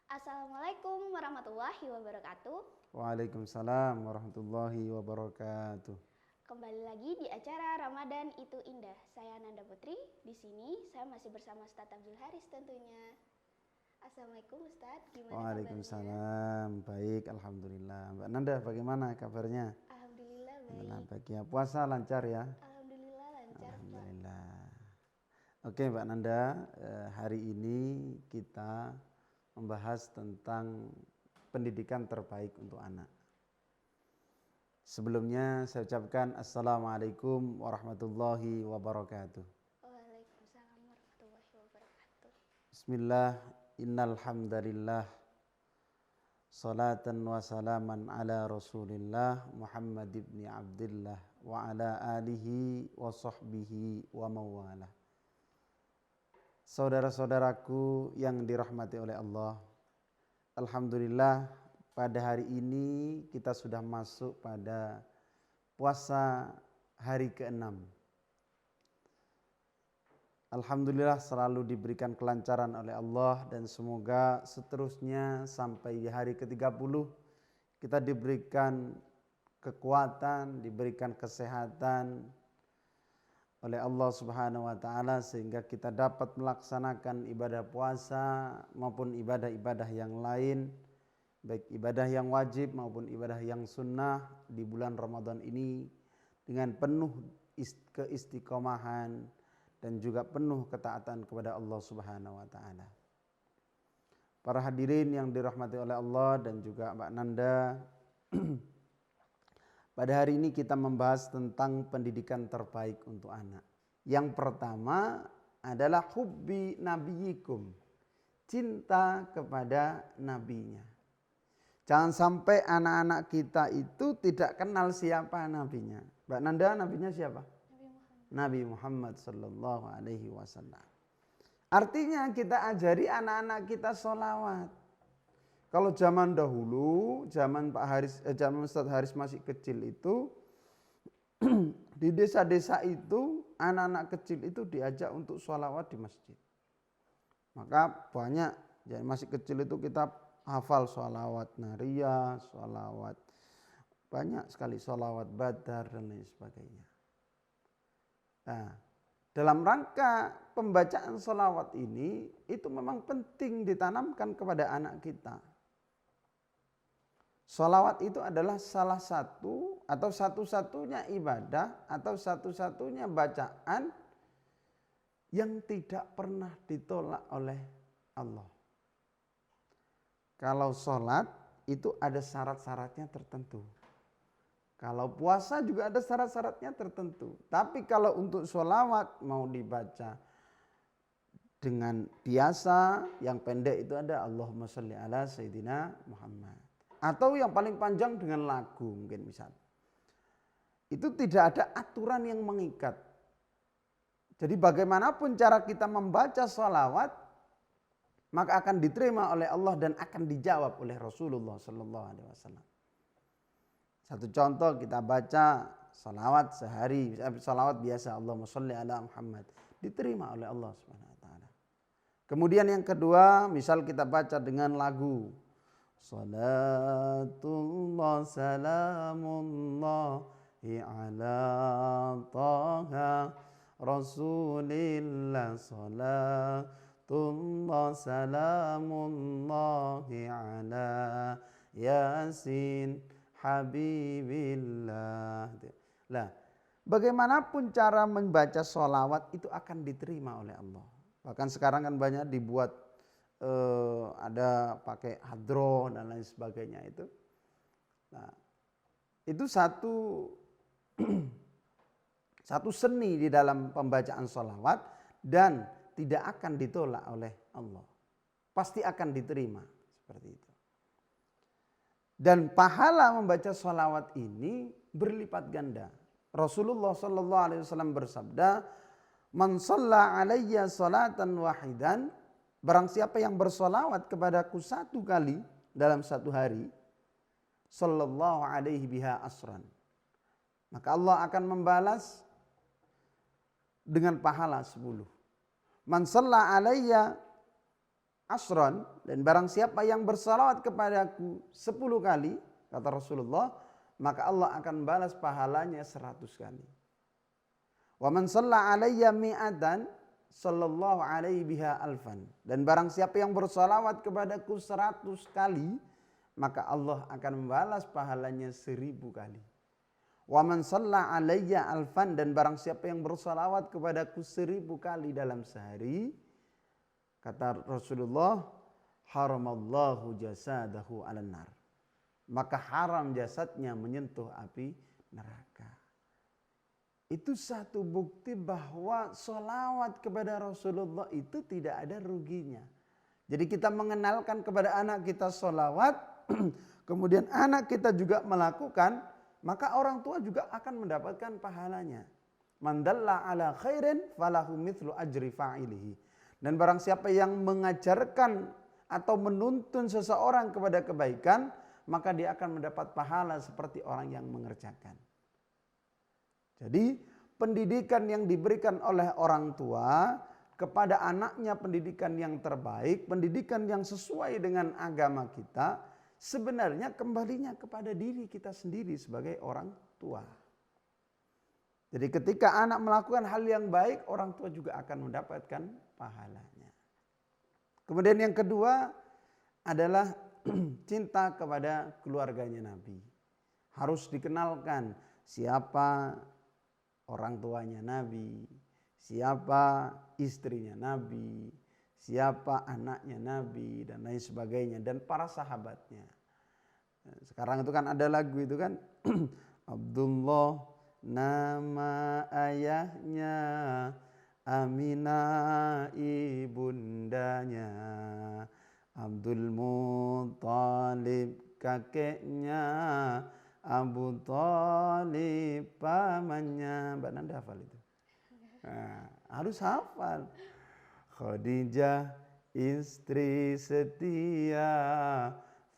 Assalamualaikum warahmatullahi wabarakatuh. Waalaikumsalam warahmatullahi wabarakatuh. Kembali lagi di acara Ramadan Itu Indah. Saya Nanda Putri. Di sini saya masih bersama Ustadz Abdul Haris tentunya. Assalamualaikum Ustadz, gimana kabarnya? Waalaikumsalam, baik alhamdulillah. Mbak Nanda bagaimana kabarnya? Alhamdulillah baik. Alhamdulillah baik ya. Puasa lancar ya? Alhamdulillah lancar, Pak. Alhamdulillah. Oke Mbak Nanda, hari ini kita membahas tentang pendidikan terbaik untuk anak. Sebelumnya saya ucapkan Assalamualaikum warahmatullahi wabarakatuh. Waalaikumsalam warahmatullahi wabarakatuh. Bismillah, innal hamdalillah, salatan wa salaman ala Rasulillah Muhammad ibn Abdullah wa ala alihi wa sahbihi wa mawalah. Saudara-saudaraku yang dirahmati oleh Allah, alhamdulillah pada hari ini kita sudah masuk pada puasa hari ke-6. Alhamdulillah selalu diberikan kelancaran oleh Allah dan semoga seterusnya sampai di hari ke-30 kita diberikan kekuatan, diberikan kesehatan oleh Allah Subhanahu wa taala sehingga kita dapat melaksanakan ibadah puasa maupun ibadah-ibadah yang lain, baik ibadah yang wajib maupun ibadah yang sunnah di bulan Ramadan ini dengan penuh keistiqomahan dan juga penuh ketaatan kepada Allah Subhanahu wa taala. Para hadirin yang dirahmati oleh Allah dan juga Mbak Nanda, pada hari ini kita membahas tentang pendidikan terbaik untuk anak. Yang pertama adalah hubbi nabiyikum, cinta kepada nabinya. Jangan sampai anak-anak kita itu tidak kenal siapa nabinya. Mbak Nanda, nabinya siapa? Nabi Muhammad sallallahu alaihi wasallam. Artinya kita ajari anak-anak kita sholawat. Kalau zaman dahulu, zaman Ustadz Haris masih kecil itu, di desa-desa itu anak-anak kecil itu diajak untuk sholawat di masjid. Maka banyak, jadi masih kecil itu kita hafal sholawat nariyah, sholawat banyak sekali, sholawat badar dan lain sebagainya. Nah, dalam rangka pembacaan sholawat ini itu memang penting ditanamkan kepada anak kita. Sholawat itu adalah salah satu atau satu-satunya ibadah atau satu-satunya bacaan yang tidak pernah ditolak oleh Allah. Kalau sholat itu ada syarat-syaratnya tertentu. Kalau puasa juga ada syarat-syaratnya tertentu. Tapi kalau untuk sholawat mau dibaca dengan biasa, yang pendek itu ada Allahumma sholli ala Sayyidina Muhammad. Atau yang paling panjang dengan lagu mungkin misal. Itu tidak ada aturan yang mengikat. Jadi bagaimanapun cara kita membaca sholawat, maka akan diterima oleh Allah dan akan dijawab oleh Rasulullah Sallallahu Alaihi Wasallam. Satu contoh kita baca sholawat sehari, sholawat biasa Allahumma sholli ala Muhammad, diterima oleh Allah Subhanahu Wa Taala. Kemudian yang kedua, misal kita baca dengan lagu. Salatullah salamullahi ala taha rasulillah salatullah salamullahi ala yasin habibillah. Lah, bagaimanapun cara membaca sholawat itu akan diterima oleh Allah. Bahkan sekarang kan banyak dibuat ada pakai hadroh dan lain sebagainya itu. Nah, itu satu seni di dalam pembacaan sholawat dan tidak akan ditolak oleh Allah. Pasti akan diterima seperti itu. Dan pahala membaca sholawat ini berlipat ganda. Rasulullah Sallallahu Alaihi Wasallam bersabda, "Man shalla alayya salatan wahidan." Barang siapa yang bersolawat kepadaku satu kali dalam satu hari, sallallahu alaihi biha asran, maka Allah akan membalas dengan pahala 10. Man shalla alayya asron, dan barang siapa yang bersalawat kepadaku 10 kali, kata Rasulullah, maka Allah akan balas pahalanya 100 kali. Wa man shalla alayya mi'atan sallallahu alaihi biha alfan. Dan barang siapa yang bersalawat kepadaku 100 kali, maka Allah akan membalas pahalanya 1000 kali. Wa man shalla alayya alfan, dan barang siapa yang bersalawat kepadaku 1000 kali dalam sehari, kata Rasulullah, haramallahu jasadahu 'alan nar. Maka haram jasadnya menyentuh api neraka. Itu satu bukti bahwa sholawat kepada Rasulullah itu tidak ada ruginya. Jadi kita mengenalkan kepada anak kita sholawat, kemudian anak kita juga melakukan, maka orang tua juga akan mendapatkan pahalanya. Man dalla ala khairin falahu mithlu ajri fa'ilihi. Dan barang siapa yang mengajarkan atau menuntun seseorang kepada kebaikan, maka dia akan mendapat pahala seperti orang yang mengerjakan. Jadi pendidikan yang diberikan oleh orang tua kepada anaknya, pendidikan yang terbaik, pendidikan yang sesuai dengan agama kita, sebenarnya kembalinya kepada diri kita sendiri sebagai orang tua. Jadi ketika anak melakukan hal yang baik, orang tua juga akan mendapatkan pahalanya. Kemudian yang kedua adalah cinta kepada keluarganya Nabi. Harus dikenalkan siapa orang tuanya Nabi, siapa istrinya Nabi, siapa anaknya Nabi, dan lain sebagainya, dan para sahabatnya. Sekarang itu kan ada lagu itu kan, Abdullah nama ayahnya, Aminah ibundanya, Abdul Muthalib kakeknya, Abu Thalib pamannya. Mbak Nanda hafal itu? Nah, harus hafal. Khadijah istri setia,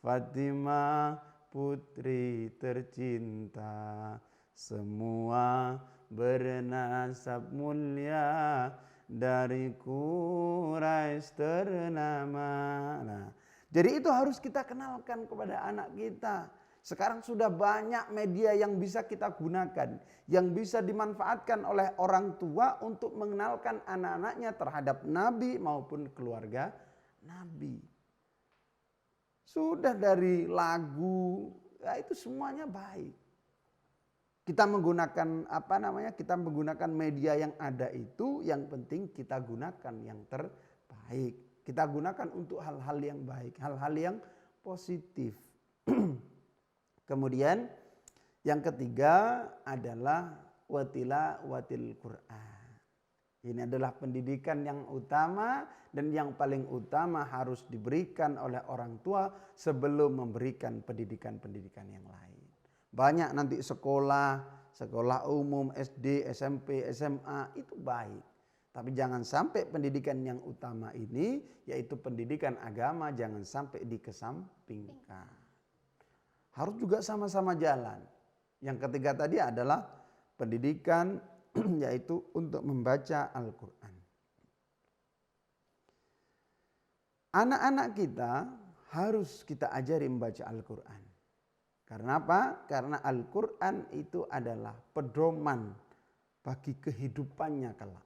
Fatimah putri tercinta, semua bernasab mulia, dari Quraisy ternama. Nah, jadi itu harus kita kenalkan kepada anak kita. Sekarang sudah banyak media yang bisa kita gunakan, yang bisa dimanfaatkan oleh orang tua untuk mengenalkan anak-anaknya terhadap Nabi maupun keluarga Nabi. Sudah dari lagu, ya itu semuanya baik. Kita menggunakan Kita menggunakan media yang ada itu, yang penting kita gunakan yang terbaik. Kita gunakan untuk hal-hal yang baik, hal-hal yang positif. Kemudian yang ketiga adalah watil Quran. Ini adalah pendidikan yang utama dan yang paling utama harus diberikan oleh orang tua sebelum memberikan pendidikan-pendidikan yang lain. Banyak nanti sekolah umum, SD, SMP, SMA itu baik. Tapi jangan sampai pendidikan yang utama ini, yaitu pendidikan agama, jangan sampai dikesampingkan. Harus juga sama-sama jalan. Yang ketiga tadi adalah pendidikan yaitu untuk membaca Al-Quran. Anak-anak kita harus kita ajari membaca Al-Quran. Karena apa? Karena Al-Quran itu adalah pedoman bagi kehidupannya kelak.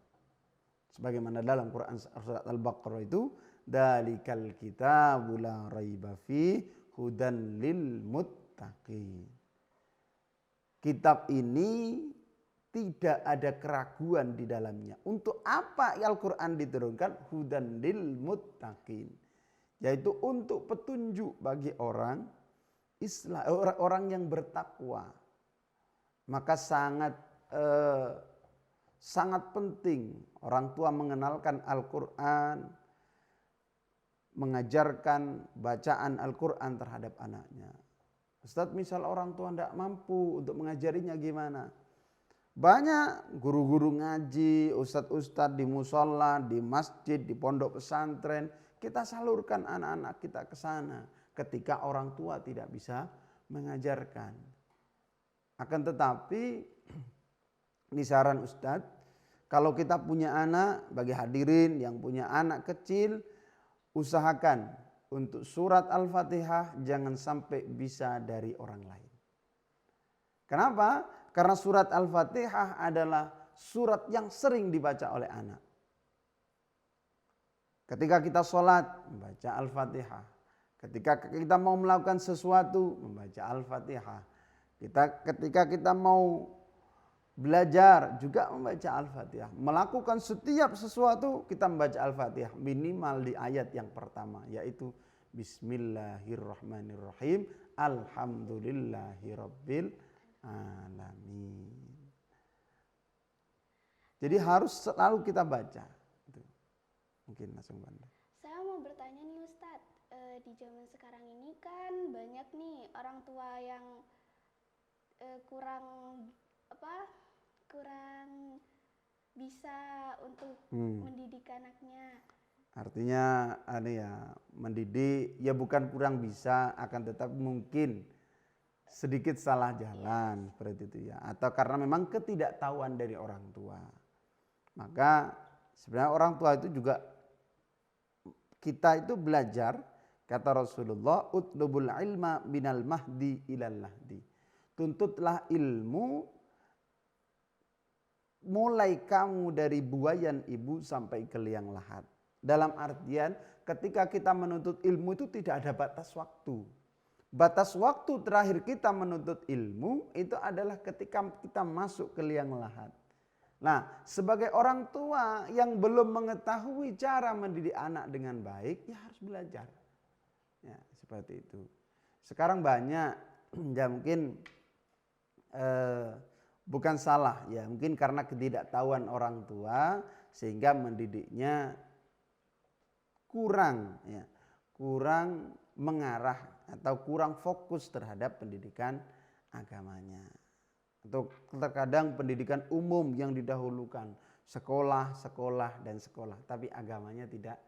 Sebagaimana dalam Quran surat Al-Baqarah itu, dalikal kitabu la raiba fi hudan lil muttaqin. Kitab ini tidak ada keraguan di dalamnya. Untuk apa Al-Quran diturunkan? Hudan lil muttaqin. Yaitu untuk petunjuk bagi orang Islam, orang yang bertakwa. Maka sangat penting orang tua mengenalkan Al-Quran, mengajarkan bacaan Al-Quran terhadap anaknya. Ustadz, misal orang tua tidak mampu untuk mengajarinya gimana? Banyak guru-guru ngaji, ustadz-ustadz di musola, di masjid, di pondok pesantren. Kita salurkan anak-anak kita ke sana ketika orang tua tidak bisa mengajarkan. Akan tetapi, ini saran ustadz, kalau kita punya anak, bagi hadirin yang punya anak kecil, usahakan untuk surat Al-Fatihah jangan sampai bisa dari orang lain. Kenapa? Karena surat Al-Fatihah adalah surat yang sering dibaca oleh anak. Ketika kita sholat, membaca Al-Fatihah. Ketika kita mau melakukan sesuatu, membaca Al-Fatihah. Ketika kita mau belajar, juga membaca Al-Fatihah. Melakukan setiap sesuatu, kita membaca Al-Fatihah. Minimal di ayat yang pertama, yaitu Bismillahirrahmanirrahim. Alhamdulillahirabbil alamin. Jadi harus selalu kita baca. Mungkin langsung Banda. Saya mau bertanya nih Ustadz, di zaman sekarang ini kan banyak nih orang tua yang kurang bisa untuk mendidik anaknya. Artinya mendidik ya bukan kurang bisa, akan tetapi mungkin sedikit salah jalan seperti itu ya, atau karena memang ketidaktahuan dari orang tua. Maka sebenarnya orang tua itu juga, kita itu belajar, kata Rasulullah, utlubul ilma minal mahdi ilal lahdi. Tuntutlah ilmu mulai kamu dari buayan ibu sampai ke liang lahat. Dalam artian ketika kita menuntut ilmu itu tidak ada batas waktu. Batas waktu terakhir kita menuntut ilmu itu adalah ketika kita masuk ke liang lahat. Nah, sebagai orang tua yang belum mengetahui cara mendidik anak dengan baik, ya harus belajar. Ya, seperti itu. Sekarang banyak, ya mungkin bukan salah, ya mungkin karena ketidaktahuan orang tua sehingga mendidiknya kurang mengarah atau kurang fokus terhadap pendidikan agamanya. Atau terkadang pendidikan umum yang didahulukan, sekolah, dan sekolah, tapi agamanya tidak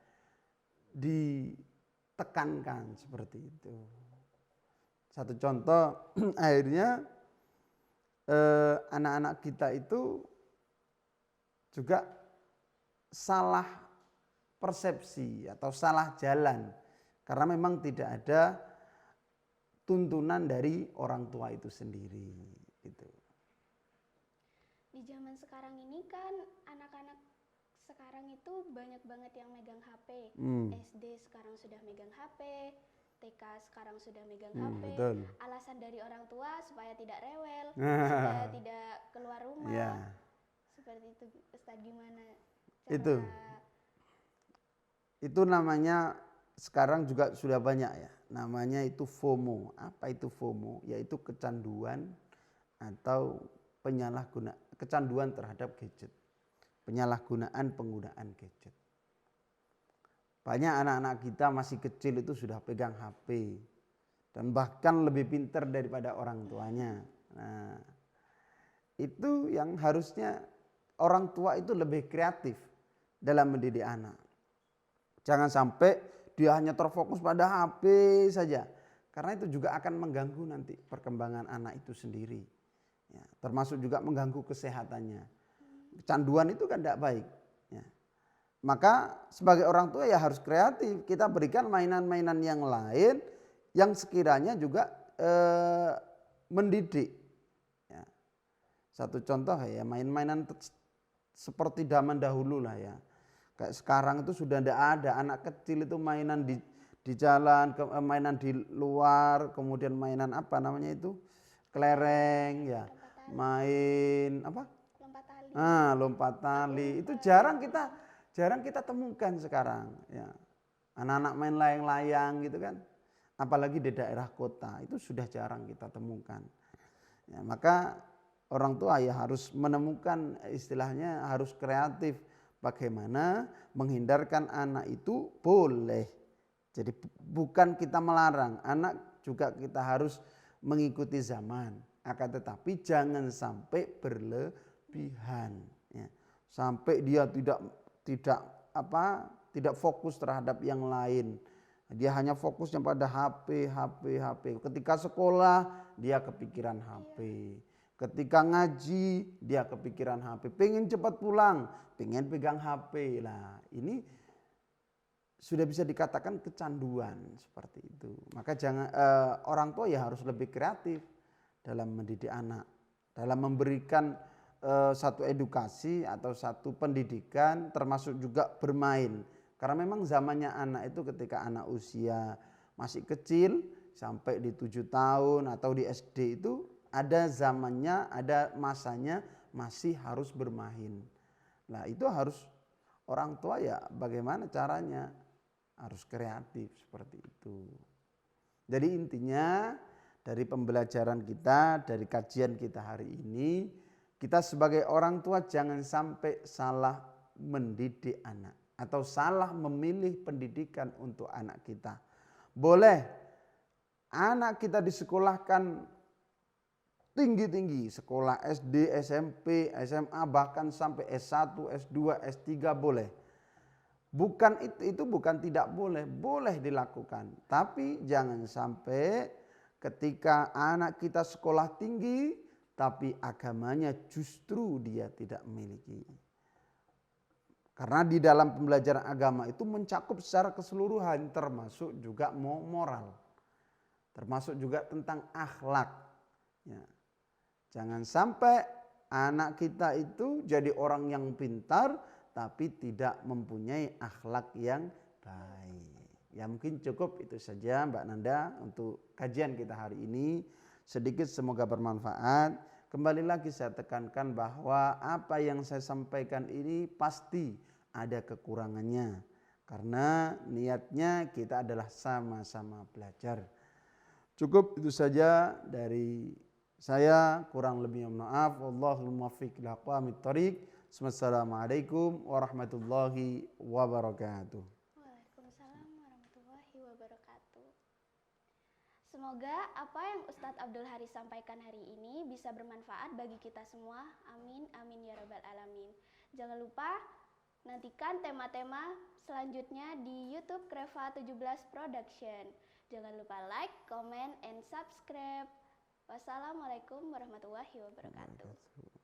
ditekankan seperti itu. Satu contoh, akhirnya anak-anak kita itu juga salah persepsi atau salah jalan karena memang tidak ada tuntunan dari orang tua itu sendiri gitu. Di zaman sekarang ini kan anak-anak sekarang itu banyak banget yang megang HP. SD sekarang sudah megang HP, TK sekarang sudah megang HP. Betul. Alasan dari orang tua supaya tidak rewel, supaya tidak keluar rumah. Ya. Seperti itu, Ustaz, gimana cara? Itu namanya sekarang juga sudah banyak ya. Namanya itu FOMO. Apa itu FOMO? Yaitu kecanduan atau kecanduan terhadap gadget. Penyalahgunaan penggunaan gadget. Banyak anak-anak kita masih kecil itu sudah pegang HP. Dan bahkan lebih pintar daripada orang tuanya. Nah, itu yang harusnya orang tua itu lebih kreatif dalam mendidik anak. Jangan sampai dia hanya terfokus pada HP saja. Karena itu juga akan mengganggu nanti perkembangan anak itu sendiri. Ya, termasuk juga mengganggu kesehatannya. Kecanduan itu kan tidak baik. Ya. Maka sebagai orang tua ya harus kreatif. Kita berikan mainan-mainan yang lain yang sekiranya juga mendidik. Ya. Satu contoh ya, main-mainan seperti zaman dahulu lah ya. Kayak sekarang itu sudah tidak ada anak kecil itu mainan di jalan, mainan di luar, kemudian mainan apa namanya itu, kelereng ya, main apa? Lompat tali. Itu jarang kita temukan sekarang. Ya, anak-anak main layang-layang gitu kan, apalagi di daerah kota itu sudah jarang kita temukan. Ya, maka orang tua ya harus menemukan, istilahnya harus kreatif. Bagaimana menghindarkan anak itu boleh. Jadi bukan kita melarang, anak juga kita harus mengikuti zaman. Akan tetapi jangan sampai berlebihan. Ya. Sampai dia tidak fokus terhadap yang lain. Dia hanya fokusnya pada HP. Ketika sekolah dia kepikiran HP. Ketika ngaji dia kepikiran HP, pengen cepat pulang, pengen pegang HP lah. Ini sudah bisa dikatakan kecanduan seperti itu. Maka jangan orang tua ya harus lebih kreatif dalam mendidik anak, dalam memberikan satu edukasi atau satu pendidikan, termasuk juga bermain. Karena memang zamannya anak itu ketika anak usia masih kecil sampai di 7 tahun atau di SD itu ada zamannya, ada masanya masih harus bermain. Nah itu harus orang tua ya bagaimana caranya, harus kreatif seperti itu. Jadi intinya dari pembelajaran kita, dari kajian kita hari ini, kita sebagai orang tua jangan sampai salah mendidik anak atau salah memilih pendidikan untuk anak kita. Boleh anak kita disekolahkan tinggi-tinggi, sekolah SD, SMP, SMA, bahkan sampai S1, S2, S3 boleh. Bukan itu bukan tidak boleh, boleh dilakukan. Tapi jangan sampai ketika anak kita sekolah tinggi tapi agamanya justru dia tidak memiliki. Karena di dalam pembelajaran agama itu mencakup secara keseluruhan, termasuk juga moral, termasuk juga tentang akhlak. Ya. Jangan sampai anak kita itu jadi orang yang pintar tapi tidak mempunyai akhlak yang baik. Ya mungkin cukup itu saja Mbak Nanda untuk kajian kita hari ini. Sedikit semoga bermanfaat. Kembali lagi saya tekankan bahwa apa yang saya sampaikan ini pasti ada kekurangannya. Karena niatnya kita adalah sama-sama belajar. Cukup itu saja dari saya, kurang lebihnya maaf. Wallahul muwaffiq ila aqwamit thoriq. Wassalamualaikum warahmatullahi wabarakatuh. Waalaikumsalam warahmatullahi wabarakatuh. Semoga apa yang Ustadz Abdul Haris sampaikan hari ini bisa bermanfaat bagi kita semua. Amin, amin ya rabbal alamin. Jangan lupa nantikan tema-tema selanjutnya di YouTube Kreva 17 Production. Jangan lupa like, comment, and subscribe. Wassalamualaikum warahmatullahi wabarakatuh.